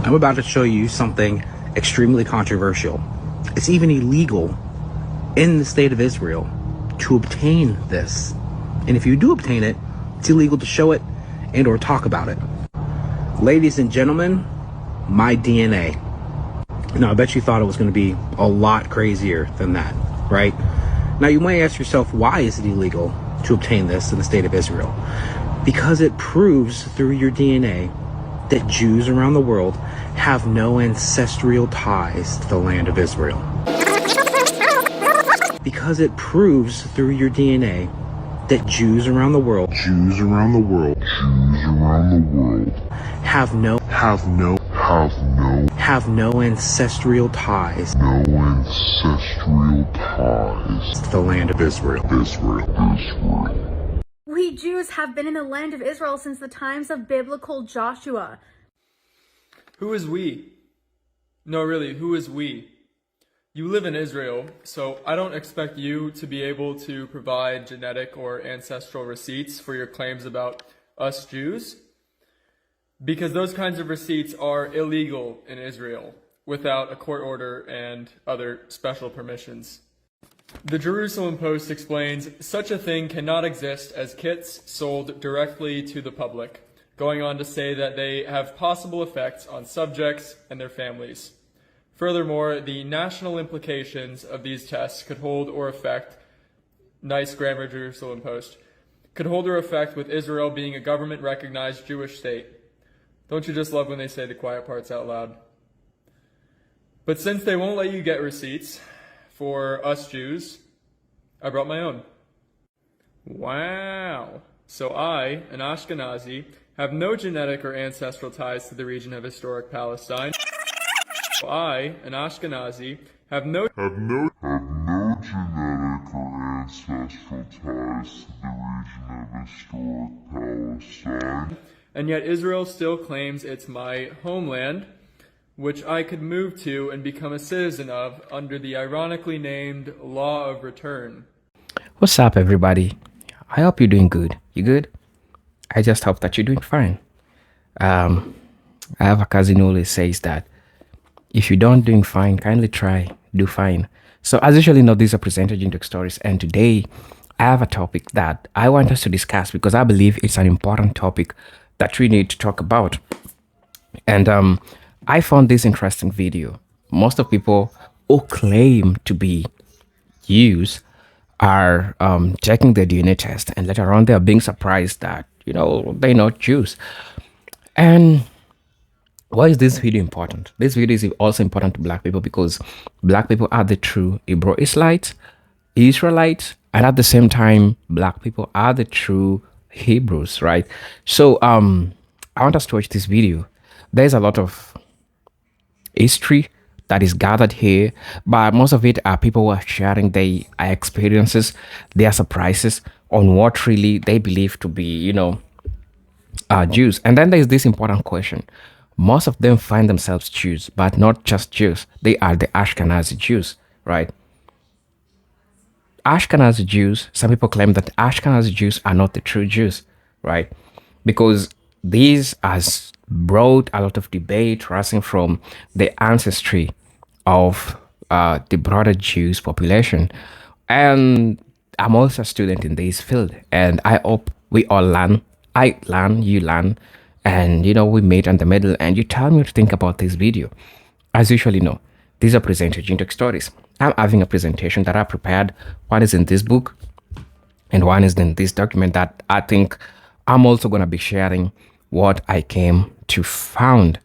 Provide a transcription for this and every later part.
I'm about to show you something extremely controversial. It's even illegal in the state of Israel to obtain this. And if you do obtain it, it's illegal to show it and or talk about it. Ladies and gentlemen, my DNA. Now, I bet you thought it was going to be a lot crazier than that, right? Now, you might ask yourself, why is it illegal to obtain this in the state of Israel? Because it proves through your DNA that Jews around the world have no ancestral ties to the land of Israel. Because it proves through your DNA that Jews around the world have no ancestral ties to the land of Israel. We Jews have been in the land of Israel since the times of biblical Joshua. Who is we? No, really, who is we? You live in Israel, so I don't expect you to be able to provide genetic or ancestral receipts for your claims about us Jews, because those kinds of receipts are illegal in Israel without a court order and other special permissions. The Jerusalem Post explains, such a thing cannot exist as kits sold directly to the public, going on to say that they have possible effects on subjects and their families. Furthermore, the national implications of these tests could hold or affect, nice grammar Jerusalem Post, could hold or affect with Israel being a government-recognized Jewish state. Don't you just love when they say the quiet parts out loud? But since they won't let you get receipts for us Jews, I brought my own. Wow. So I, an Ashkenazi, have no genetic or ancestral ties to the region of historic Palestine. I, an Ashkenazi, have no genetic or ancestral ties to the region of historic Palestine. And yet Israel still claims it's my homeland, which I could move to and become a citizen of under the ironically named Law of Return. What's up, everybody? I hope you're doing good. You good? I just hope that you're doing fine. I have a cousin who always says that if you don't doing fine, kindly try, do fine. So as usually know, these are presented in stories, and today I have a topic that I want us to discuss because I believe it's an important topic that we need to talk about. And I found this interesting video. Most of people who claim to be Jews are taking their DNA test, and later on they're being surprised that, they're not Jews. And why is this video important? This video is also important to Black people because Black people are the true Hebrew Israelites, and at the same time, Black people are the true Hebrews, right? So I want us to watch this video. There's a lot of history that is gathered here, but most of it are people who are sharing their experiences, their surprises on what really they believe to be, Jews. And then there's this important question. Most of them find themselves Jews, but not just Jews. They are the Ashkenazi Jews, right? Ashkenazi Jews, some people claim that Ashkenazi Jews are not the true Jews, right? Because these has brought a lot of debate rising from the ancestry of the broader Jews population. And I'm also a student in this field, and I hope we all learn. I learn, you learn, and we meet in the middle, and you tell me what to think about this video. As usually know, these are presented in stories. I'm having a presentation that I prepared. One is in this book, and one is in this document that I think I'm also going to be sharing what I came to found.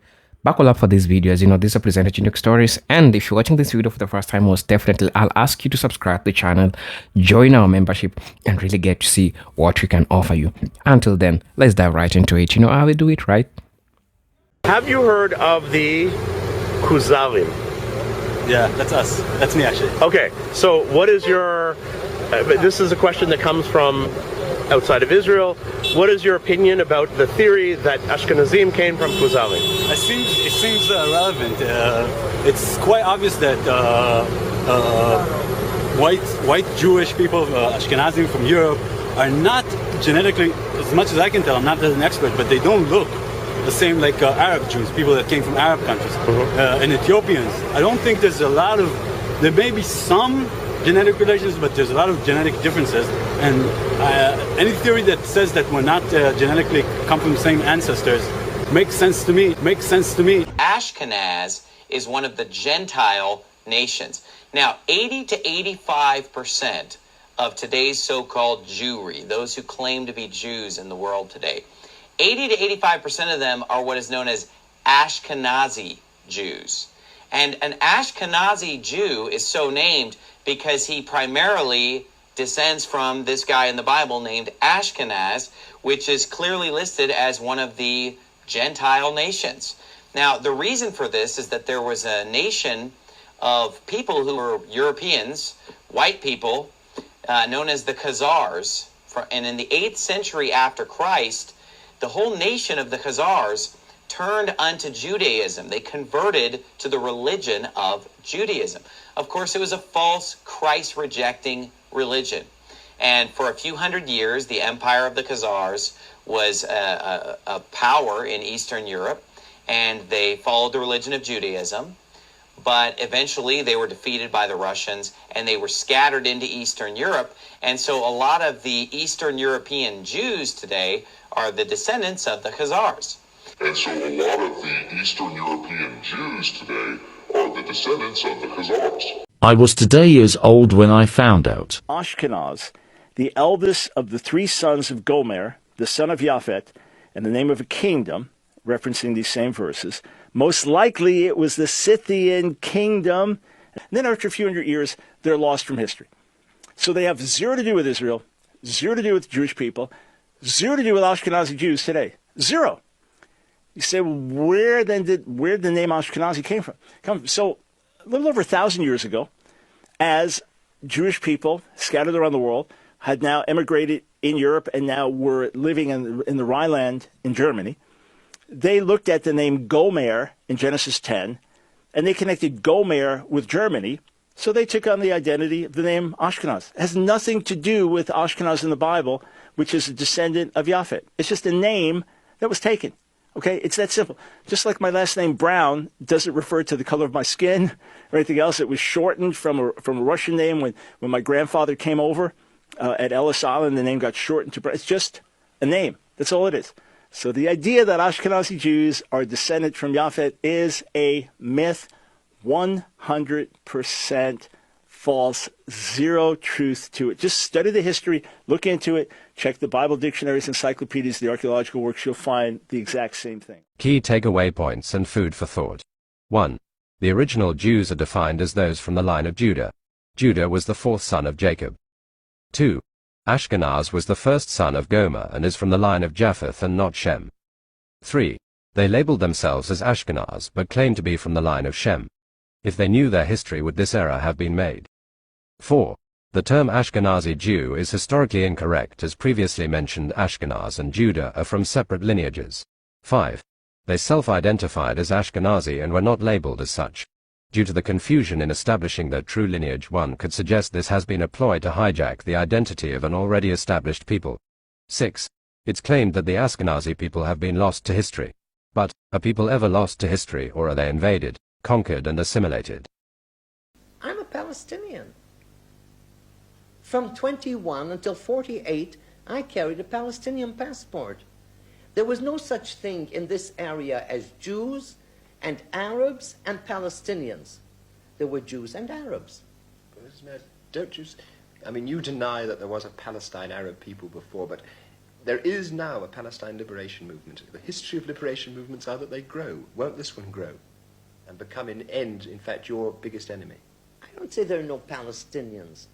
Buckle up for these videos. These are presented in stories. And if you're watching this video for the first time, most definitely, I'll ask you to subscribe to the channel, join our membership, and really get to see what we can offer you. Until then, let's dive right into it. You know how we do it, right? Have you heard of the Khazarim? Yeah, that's us. That's me, actually. Okay, so what is your... this is a question that comes from outside of Israel. What is your opinion about the theory that Ashkenazim came from Khazarim? It seems relevant. It's quite obvious that white Jewish people, Ashkenazim from Europe, are not genetically, as much as I can tell, I'm not an expert, but they don't look the same like Arab Jews, people that came from Arab countries, and Ethiopians. I don't think there's a lot of, there may be some genetic relations, but there's a lot of genetic differences. And any theory that says that we're not genetically come from the same ancestors makes sense to me. Ashkenaz is one of the Gentile nations. Now, 80 to 85% of today's so-called Jewry, those who claim to be Jews in the world today, 80 to 85% of them are what is known as Ashkenazi Jews. And an Ashkenazi Jew is so named because he primarily descends from this guy in the Bible named Ashkenaz, which is clearly listed as one of the Gentile nations. Now, the reason for this is that there was a nation of people who were Europeans, white people, known as the Khazars. And in the 8th century after Christ, the whole nation of the Khazars turned unto Judaism. They converted to the religion of Judaism. Of course, it was a false, Christ-rejecting religion. And for a few hundred years, the empire of the Khazars was a power in Eastern Europe, and they followed the religion of Judaism. But eventually they were defeated by the Russians, and they were scattered into Eastern Europe. And so a lot of the Eastern European Jews today are the descendants of the Khazars. And so a lot of the Eastern European Jews today are the descendants of the Khazars. I was today years old when I found out. Ashkenaz, the eldest of the 3 sons of Gomer, the son of Japhet, and the name of a kingdom, referencing these same verses. Most likely it was the Scythian kingdom. And then after a few hundred years, they're lost from history. So they have zero to do with Israel, zero to do with Jewish people, zero to do with Ashkenazi Jews today. Zero. You say, well, where did the name Ashkenazi came from? So a little over 1,000 years ago, as Jewish people scattered around the world had now emigrated in Europe and now were living in the Rhineland in Germany, they looked at the name Gomer in Genesis 10, and they connected Gomer with Germany, so they took on the identity of the name Ashkenaz. It has nothing to do with Ashkenaz in the Bible, which is a descendant of Japhet. It's just a name that was taken. Okay, it's that simple. Just like my last name Brown doesn't refer to the color of my skin or anything else. It was shortened from a Russian name when my grandfather came over at Ellis Island. The name got shortened to Brown. It's just a name. That's all it is. So the idea that Ashkenazi Jews are descended from Japhet is a myth, 100% false, zero truth to it. Just study the history, look into it, check the Bible dictionaries, encyclopedias, the archaeological works, you'll find the exact same thing. Key takeaway points and food for thought. 1. The original Jews are defined as those from the line of Judah. Judah was the 4th son of Jacob. 2. Ashkenaz was the 1st son of Gomer and is from the line of Japheth and not Shem. 3. They labeled themselves as Ashkenaz but claimed to be from the line of Shem. If they knew their history, would this error have been made? 4. The term Ashkenazi Jew is historically incorrect, as previously mentioned Ashkenaz and Judah are from separate lineages. 5. They self-identified as Ashkenazi and were not labeled as such. Due to the confusion in establishing their true lineage, one could suggest this has been a ploy to hijack the identity of an already established people. 6. It's claimed that the Ashkenazi people have been lost to history. But, are people ever lost to history, or are they invaded, conquered and assimilated? I'm a Palestinian. From 21 until 48, I carried a Palestinian passport. There was no such thing in this area as Jews and Arabs and Palestinians. There were Jews and Arabs. Don't you... I mean, you deny that there was a Palestine Arab people before, but there is now a Palestine liberation movement. The history of liberation movements are that they grow. Won't this one grow and become in end, in fact, your biggest enemy? I don't say there are no Palestinians,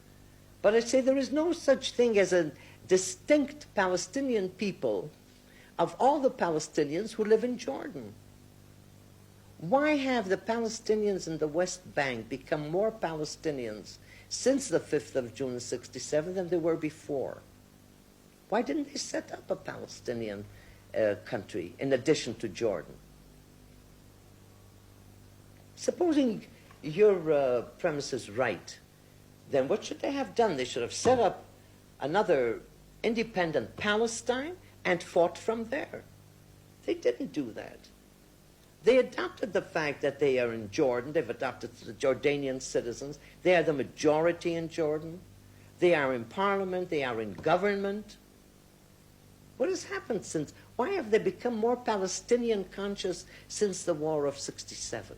but I say there is no such thing as a distinct Palestinian people of all the Palestinians who live in Jordan. Why have the Palestinians in the West Bank become more Palestinians since the 5th of June 67 than they were before? Why didn't they set up a Palestinian country in addition to Jordan? Supposing your premise is right, then what should they have done? They should have set up another independent Palestine and fought from there. They didn't do that. They adopted the fact that they are in Jordan. They've adopted the Jordanian citizens. They are the majority in Jordan. They are in parliament. They are in government. What has happened since? Why have they become more Palestinian conscious since the War of '67?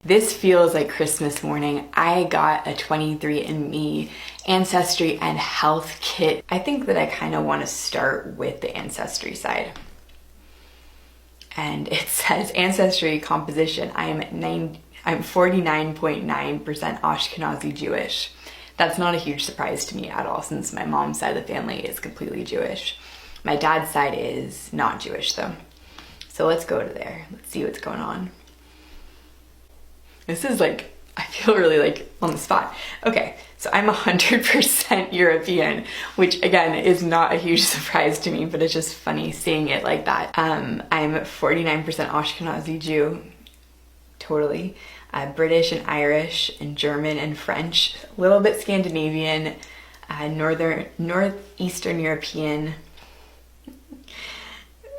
This feels like Christmas morning. I got a 23andMe ancestry and health kit. I think that I kind of want to start with the ancestry side. And it says ancestry composition. I'm 49.9% Ashkenazi Jewish. That's not a huge surprise to me at all, since my mom's side of the family is completely Jewish. My dad's side is not Jewish though. So let's go to there. Let's see what's going on. This is like, I feel really like on the spot. Okay, so I'm 100% European, which again is not a huge surprise to me, but it's just funny seeing it like that. I'm 49% Ashkenazi Jew, totally. British and Irish and German and French, a little bit Scandinavian, Northeastern European.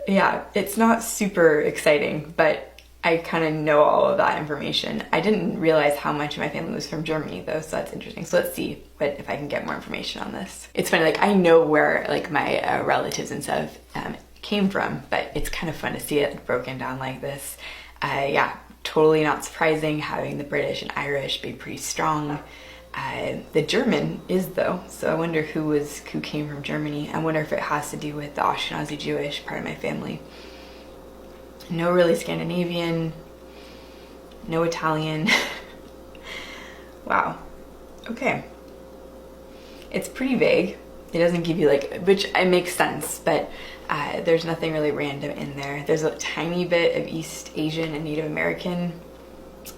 Yeah, it's not super exciting, but I kind of know all of that information. I didn't realize how much of my family was from Germany though, so that's interesting. So let's see if I can get more information on this. It's funny, like I know where like my relatives and stuff came from, but it's kind of fun to see it broken down like this. Yeah, totally not surprising having the British and Irish be pretty strong. The German is though, so I wonder who came from Germany. I wonder if it has to do with the Ashkenazi Jewish part of my family. No really Scandinavian, no Italian. Wow, okay. It's pretty vague. It doesn't give you like, which it makes sense, but there's nothing really random in there. There's a tiny bit of East Asian and Native American,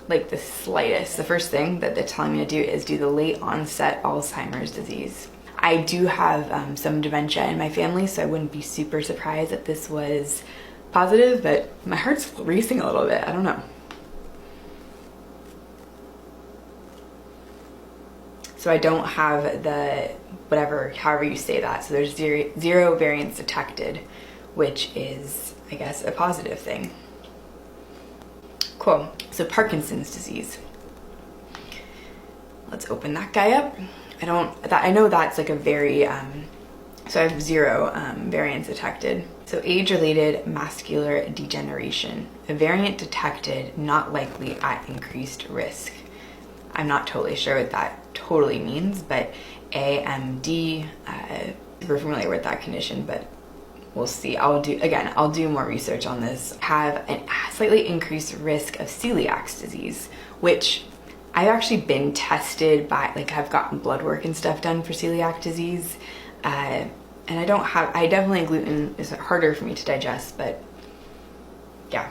like the slightest. The first thing that they're telling me to do is do the late onset Alzheimer's disease. I do have some dementia in my family, so I wouldn't be super surprised if this was positive, but my heart's racing a little bit. I don't know. So I don't have the whatever, however you say that. So there's zero variants detected, which is, I guess, a positive thing. Cool. So Parkinson's disease. Let's open that guy up. I know that's like a very, so I have 0 variants detected. So age-related macular degeneration, a variant detected, not likely at increased risk. I'm not totally sure what that totally means, but AMD, we're familiar with that condition, but we'll see. I'll do more research on this. Have a slightly increased risk of celiac disease, which I've actually been tested by, like I've gotten blood work and stuff done for celiac disease. And I definitely, gluten is harder for me to digest, but yeah,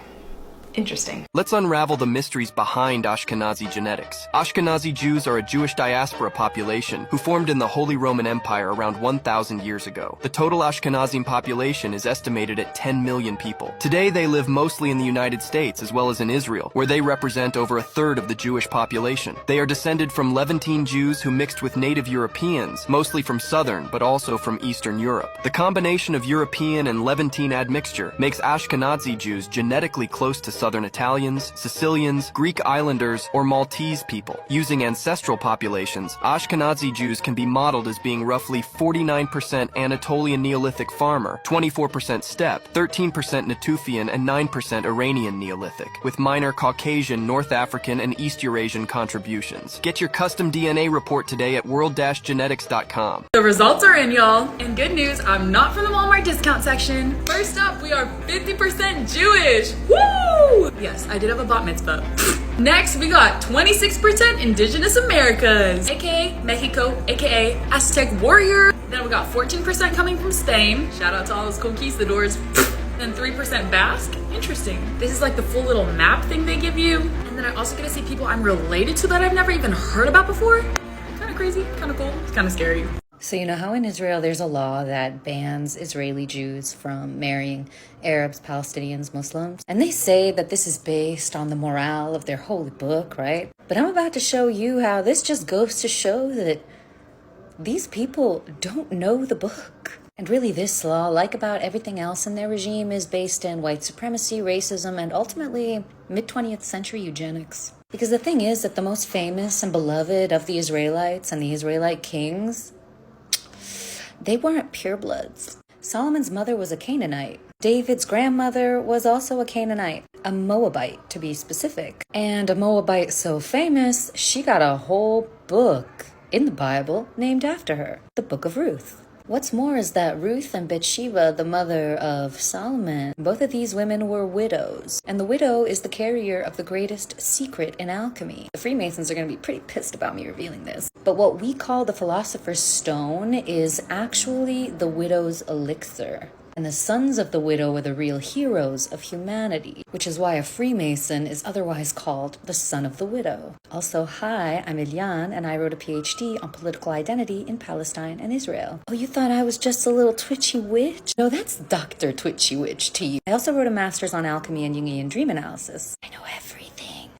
interesting. Let's unravel the mysteries behind Ashkenazi genetics. Ashkenazi Jews are a Jewish diaspora population who formed in the Holy Roman Empire around 1,000 years ago. The total Ashkenazi population is estimated at 10 million people. Today they live mostly in the United States as well as in Israel, where they represent over 1/3 of the Jewish population. They are descended from Levantine Jews who mixed with native Europeans, mostly from southern but also from Eastern Europe. The combination of European and Levantine admixture makes Ashkenazi Jews genetically close to Southern Italians, Sicilians, Greek Islanders, or Maltese people. Using ancestral populations, Ashkenazi Jews can be modeled as being roughly 49% Anatolian Neolithic farmer, 24% steppe, 13% Natufian, and 9% Iranian Neolithic, with minor Caucasian, North African, and East Eurasian contributions. Get your custom DNA report today at world-genetics.com. The results are in, y'all. And good news, I'm not from the Walmart discount section. First up, we are 50% Jewish. Woo! Yes, I did have a bat mitzvah. Next, we got 26% Indigenous Americas, aka Mexico, aka Aztec warrior. Then we got 14% coming from Spain. Shout out to all those conquistadors. Then 3% Basque. Interesting. This is like the full little map thing they give you. And then I also get to see people I'm related to that I've never even heard about before. Kind of crazy, kind of cool, it's kind of scary. So you know how in Israel there's a law that bans Israeli Jews from marrying Arabs, Palestinians, Muslims? And they say that this is based on the morale of their holy book, right? But I'm about to show you how this just goes to show that these people don't know the book. And really this law, like about everything else in their regime, is based in white supremacy, racism, and ultimately mid-20th century eugenics. Because the thing is that the most famous and beloved of the Israelites and the Israelite kings, they weren't purebloods. Solomon's mother was a Canaanite. David's grandmother was also a Canaanite, a Moabite to be specific. And a Moabite so famous, she got a whole book in the Bible named after her, the Book of Ruth. What's more is that Ruth and Bathsheba, the mother of Solomon, both of these women were widows. And the widow is the carrier of the greatest secret in alchemy. The Freemasons are going to be pretty pissed about me revealing this. But what we call the Philosopher's Stone is actually the widow's elixir. And the sons of the widow were the real heroes of humanity, which is why a Freemason is otherwise called the son of the widow. Also, hi, I'm Ilian, and I wrote a PhD on political identity in Palestine and Israel. Oh, you thought I was just a little twitchy witch? No, that's Dr. Twitchy Witch to you. I also wrote a master's on alchemy and Jungian dream analysis. I know everything.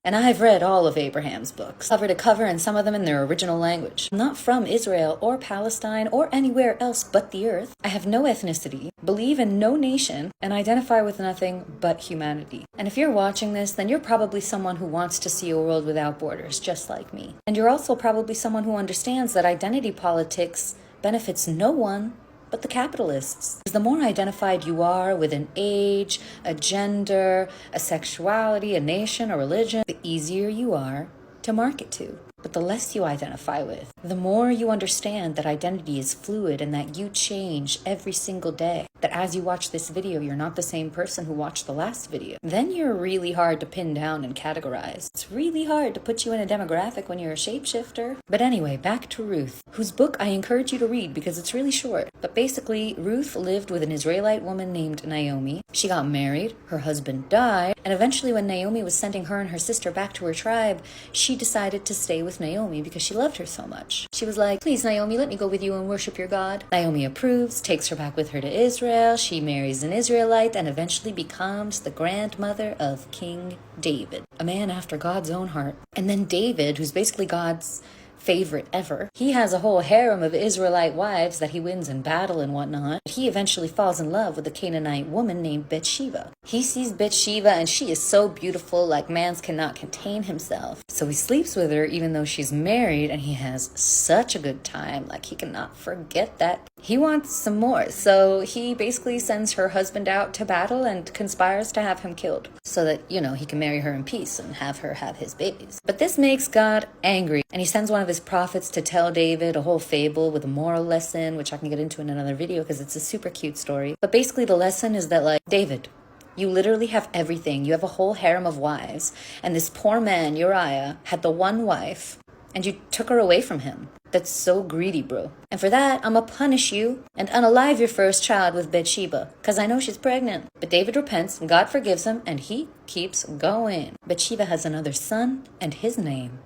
And I've read all of Abraham's books, cover to cover, and some of them in their original language. I'm not from Israel or Palestine or anywhere else but the earth. I have no ethnicity, believe in no nation, and identify with nothing but humanity. And if you're watching this, then you're probably someone who wants to see a world without borders, just like me. And you're also probably someone who understands that identity politics benefits no one but the capitalists. Because the more identified you are with an age, a gender, a sexuality, a nation, a religion, the easier you are to market to. But the less you identify with, the more you understand that identity is fluid and that you change every single day. That as you watch this video, you're not the same person who watched the last video. Then you're really hard to pin down and categorize. It's really hard to put you in a demographic when you're a shapeshifter. But anyway, back to Ruth, whose book I encourage you to read because it's really short. But basically, Ruth lived with an Israelite woman named Naomi. She got married, her husband died, and eventually when Naomi was sending her and her sister back to her tribe, she decided to stay with Naomi because she loved her so much. She was like, please Naomi, let me go with you and worship your God. Naomi approves, takes her back with her to Israel. She marries an Israelite and eventually becomes the grandmother of King David, a man after God's own heart. And then David, who's basically God's favorite ever, he has a whole harem of Israelite wives that he wins in battle and whatnot. He eventually falls in love with a Canaanite woman named Bathsheba. He sees Bathsheba and she is so beautiful, like man's cannot contain himself. So he sleeps with her even though she's married, and he has such a good time, like he cannot forget that. He wants some more, so he basically sends her husband out to battle and conspires to have him killed so that, he can marry her in peace and have her have his babies. But this makes God angry, and he sends one of his prophets to tell David a whole fable with a moral lesson, which I can get into in another video because it's a super cute story. But basically the lesson is that, David, you literally have everything. You have a whole harem of wives, and this poor man, Uriah, had the one wife, and you took her away from him. That's so greedy, bro. And for that, I'ma punish you and unalive your first child with Bathsheba, because I know she's pregnant. But David repents, and God forgives him, and he keeps going. Bathsheba has another son, and his name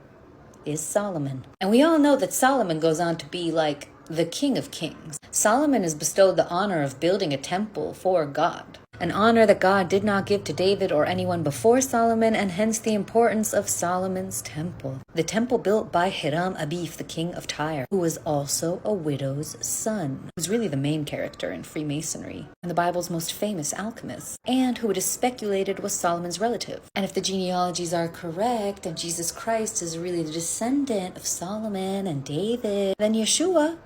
is Solomon. And we all know that Solomon goes on to be the king of kings. Solomon is bestowed the honor of building a temple for God, an honor that God did not give to David or anyone before Solomon, and hence the importance of Solomon's temple. The temple built by Hiram Abif, the king of Tyre, who was also a widow's son, who's really the main character in Freemasonry and the Bible's most famous alchemist, and who it is speculated was Solomon's relative. And if the genealogies are correct, and Jesus Christ is really the descendant of Solomon and David, then Yeshua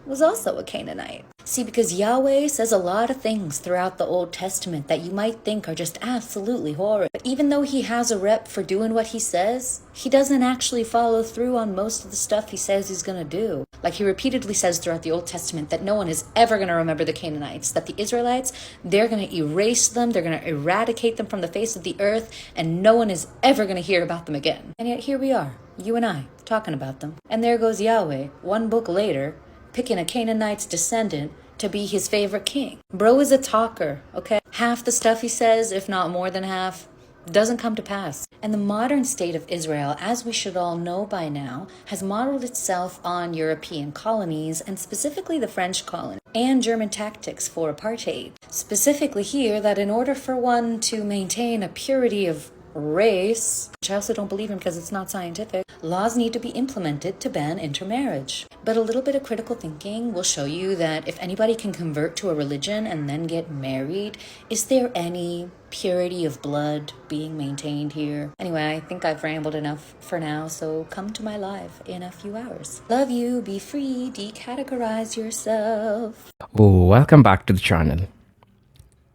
was also a Canaanite. See, because Yahweh says a lot of things throughout the Old Testament that you might think are just absolutely horrid. But even though he has a rep for doing what he says, he doesn't actually follow through on most of the stuff he says he's going to do. Like he repeatedly says throughout the Old Testament that no one is ever going to remember the Canaanites, that the Israelites, they're going to erase them, they're going to eradicate them from the face of the earth, and no one is ever going to hear about them again. And yet here we are, you and I, talking about them. And there goes Yahweh, one book later, picking a Canaanite's descendant to be his favorite king. Bro is a talker, okay? Half the stuff he says, if not more than half, doesn't come to pass. And the modern state of Israel, as we should all know by now, has modeled itself on European colonies, and specifically the French colony, and German tactics for apartheid. Specifically here, that in order for one to maintain a purity of race, which I also don't believe in because it's not scientific, laws need to be implemented to ban intermarriage. But a little bit of critical thinking will show you that if anybody can convert to a religion and then get married, is there any purity of blood being maintained here? Anyway, I think I've rambled enough for now, so come to my live in a few hours. Love you, be free, decategorize yourself. Oh, welcome back to the channel.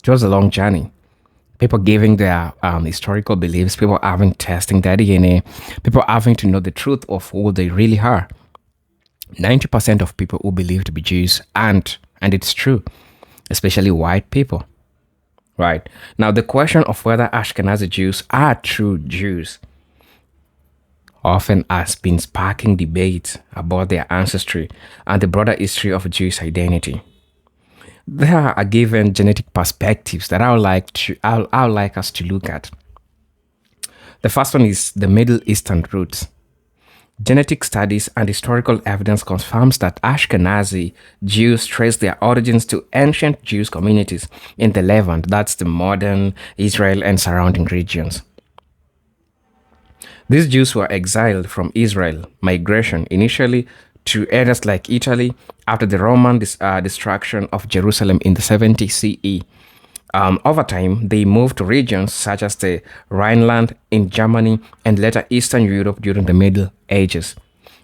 It was a long journey. People giving their historical beliefs, people having testing their DNA, people having to know the truth of who they really are. 90% of people who believe to be Jews, and it's true, especially white people. Right. Now, the question of whether Ashkenazi Jews are true Jews often has been sparking debate about their ancestry and the broader history of Jewish identity. There are given genetic perspectives that I would like us to look at. The first one is the Middle Eastern roots. Genetic studies and historical evidence confirms that Ashkenazi Jews trace their origins to ancient Jewish communities in the Levant, that's the modern Israel and surrounding regions. These Jews were exiled from Israel migration initially to areas like Italy after the Roman destruction of Jerusalem in the 70 CE. Over time, they moved to regions such as the Rhineland in Germany and later Eastern Europe during the Middle Ages.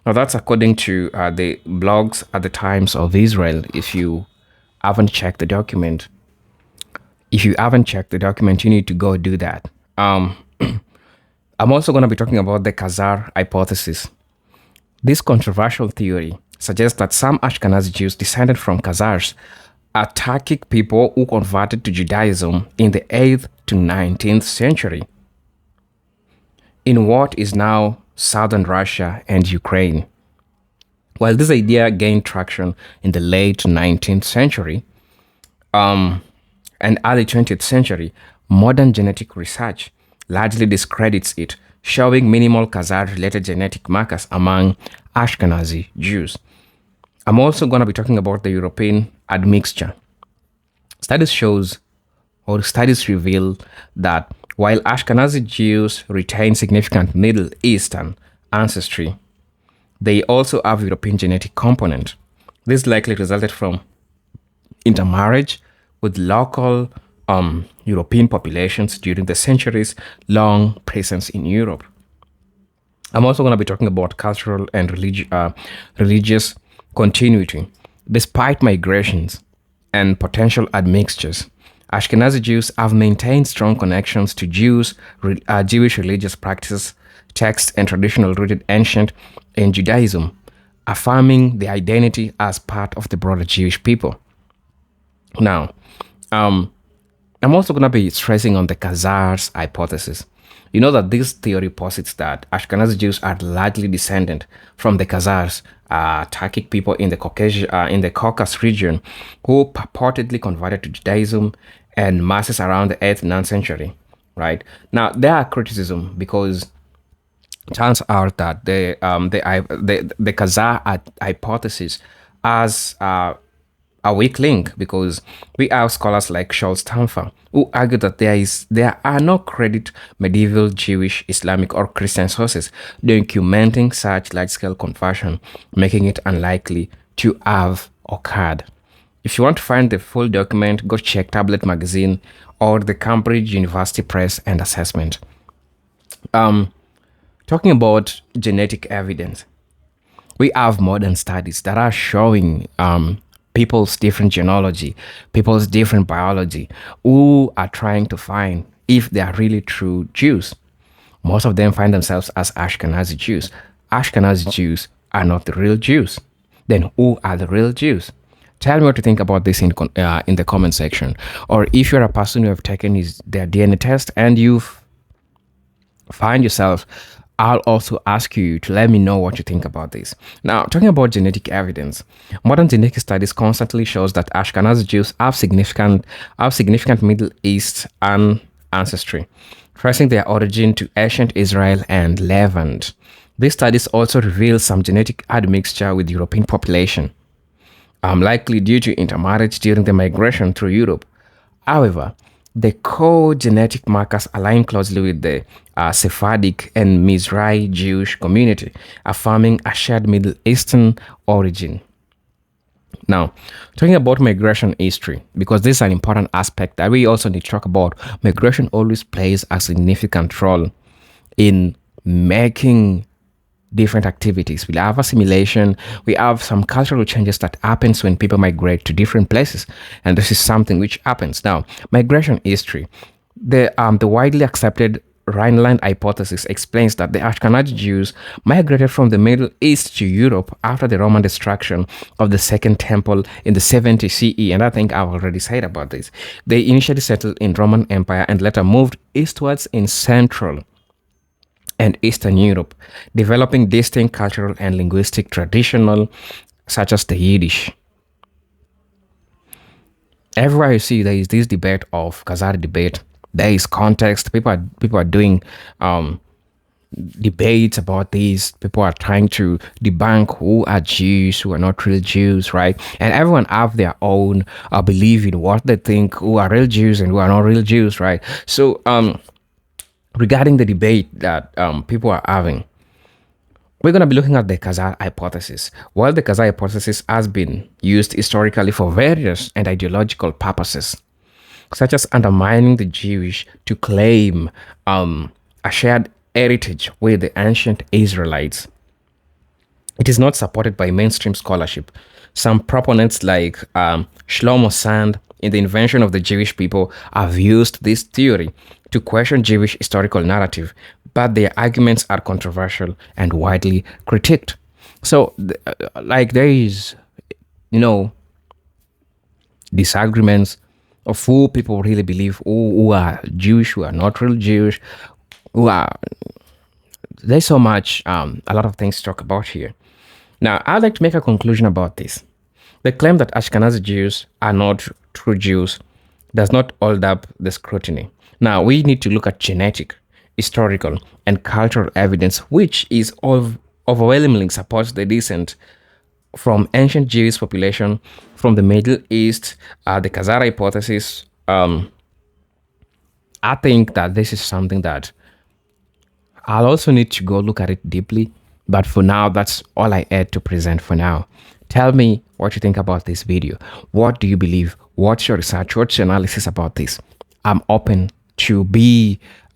Now, that's according to the blogs at the Times of Israel. If you haven't checked the document, you need to go do that. I'm also going to be talking about the Khazar hypothesis. This controversial theory suggests that some Ashkenazi Jews descended from Khazars, are Turkic people who converted to Judaism in the 8th to 19th century in what is now southern Russia and Ukraine. While this idea gained traction in the late 19th century and early 20th century, modern genetic research largely discredits it, showing minimal Khazar-related genetic markers among Ashkenazi Jews. I'm also going to be talking about the European admixture. Studies reveal that while Ashkenazi Jews retain significant Middle Eastern ancestry, they also have European genetic component. This likely resulted from intermarriage with local European populations during the centuries-long presence in Europe. I'm also going to be talking about cultural and religious continuity. Despite migrations and potential admixtures, Ashkenazi Jews have maintained strong connections to Jewish religious practices, texts, and traditional rooted ancient in Judaism, affirming their identity as part of the broader Jewish people. Now, I'm also going to be stressing on the Khazars hypothesis. You know that this theory posits that Ashkenazi Jews are largely descendant from the Khazars, Turkic people in the Caucasus region who purportedly converted to Judaism and masses around the 8th and 9th century. Right now, there are criticism because it turns out that the Khazar hypothesis has a weak link, because we have scholars like Scholz-Tamfer who argue that there are no credited medieval Jewish, Islamic, or Christian sources documenting such large-scale conversion, making it unlikely to have occurred. If you want to find the full document, go check Tablet Magazine or the Cambridge University Press and Assessment. Talking about genetic evidence, we have modern studies that are showing people's different genealogy, people's different biology, who are trying to find if they are really true Jews. Most of them find themselves as Ashkenazi Jews. Ashkenazi Jews are not the real Jews. Then who are the real Jews? Tell me what you think about this in the comment section. Or if you're a person who have taken their DNA test and you find yourself, I'll also ask you to let me know what you think about this. Now, talking about genetic evidence, modern genetic studies constantly shows that Ashkenazi Jews have significant Middle East ancestry, tracing their origin to ancient Israel and Levant. These studies also reveal some genetic admixture with European population, likely due to intermarriage during the migration through Europe. However, the core genetic markers align closely with the Sephardic and Mizrahi Jewish community, affirming a shared Middle Eastern origin. Now, talking about migration history, because this is an important aspect that we also need to talk about, migration always plays a significant role in making different activities. We have assimilation, we have some cultural changes that happens when people migrate to different places, and this is something which happens. Now, migration history, the widely accepted Rhineland hypothesis explains that the Ashkenazi Jews migrated from the Middle East to Europe after the Roman destruction of the Second Temple in the 70 CE, and I think I've already said about this. They initially settled in Roman Empire and later moved eastwards in Central and Eastern Europe, developing distinct cultural and linguistic traditions such as the Yiddish. Everywhere you see there is this debate of Khazar debate. There is context. People are doing debates about this. People are trying to debunk who are Jews, who are not real Jews, right? And everyone have their own belief in what they think, who are real Jews and who are not real Jews, right? So regarding the debate that people are having, we're going to be looking at the Khazar hypothesis. While the Khazar hypothesis has been used historically for various and ideological purposes, such as undermining the Jewish to claim a shared heritage with the ancient Israelites, it is not supported by mainstream scholarship. Some proponents like Shlomo Sand in The Invention of the Jewish People have used this theory to question Jewish historical narrative, but their arguments are controversial and widely critiqued. So, like, there is, disagreements of who people really believe, who are Jewish, who are not real Jewish, there's so much, a lot of things to talk about here. Now, I'd like to make a conclusion about this. The claim that Ashkenazi Jews are not true Jews does not hold up the scrutiny. Now, we need to look at genetic, historical, and cultural evidence, which is overwhelmingly supports the descent from ancient Jewish population from the Middle East, the Khazar hypothesis. I think that this is something that I'll also need to go look at it deeply. But for now, that's all I had to present for now. Tell me what you think about this video. What do you believe? What's your research? What's your analysis about this? I'm open to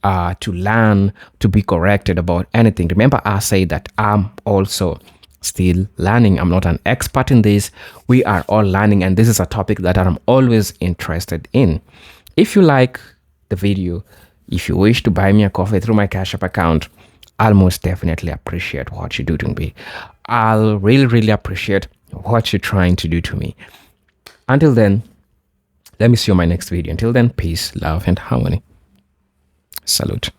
to learn, to be corrected about anything. Remember, I say that I'm also still learning. I'm not an expert in this. We are all learning, and this is a topic that I'm always interested in. If you like the video, if you wish to buy me a coffee through my Cash App account, I'll most definitely appreciate what you do to me. I'll really, really appreciate what you're trying to do to me. Until then, let me see you in my next video. Until then, peace, love, and harmony. Salute.